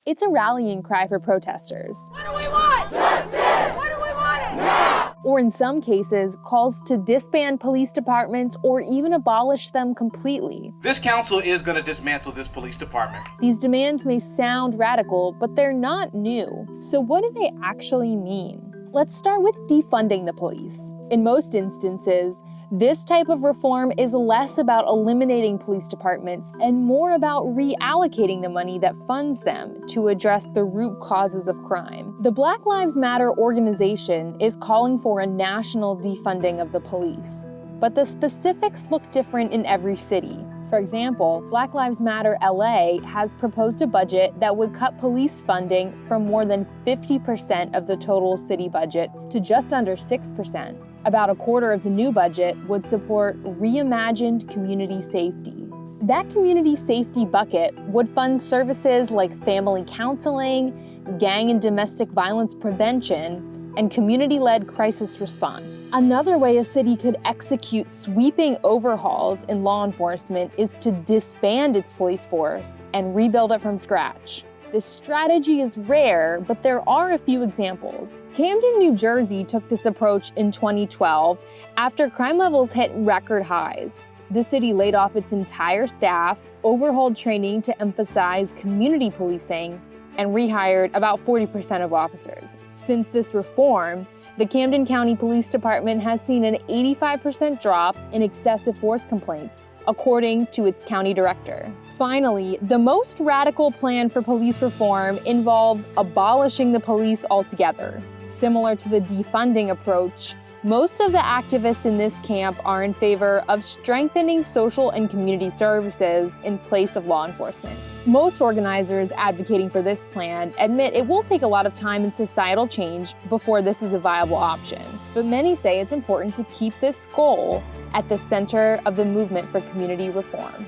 It's a rallying cry for protesters. What do we want? Justice! What do we want it? Now! Or in some cases, calls to disband police departments or even abolish them completely. This council is going to dismantle this police department. These demands may sound radical, but they're not new. So what do they actually mean? Let's start with defunding the police. In most instances, this type of reform is less about eliminating police departments and more about reallocating the money that funds them to address the root causes of crime. The Black Lives Matter organization is calling for a national defunding of the police, but the specifics look different in every city. For example, Black Lives Matter LA has proposed a budget that would cut police funding from more than 50% of the total city budget to just under 6%. About a quarter of the new budget would support reimagined community safety. That community safety bucket would fund services like family counseling, gang and domestic violence prevention, and community-led crisis response. Another way a city could execute sweeping overhauls in law enforcement is to disband its police force and rebuild it from scratch. This strategy is rare, but there are a few examples. Camden, New Jersey took this approach in 2012 after crime levels hit record highs. The city laid off its entire staff, overhauled training to emphasize community policing, and rehired about 40% of officers. Since this reform, the Camden County Police Department has seen an 85% drop in excessive force complaints, according to its county director. Finally, the most radical plan for police reform involves abolishing the police altogether. Similar to the defunding approach, most of the activists in this camp are in favor of strengthening social and community services in place of law enforcement. Most organizers advocating for this plan admit it will take a lot of time and societal change before this is a viable option. But many say it's important to keep this goal at the center of the movement for community reform.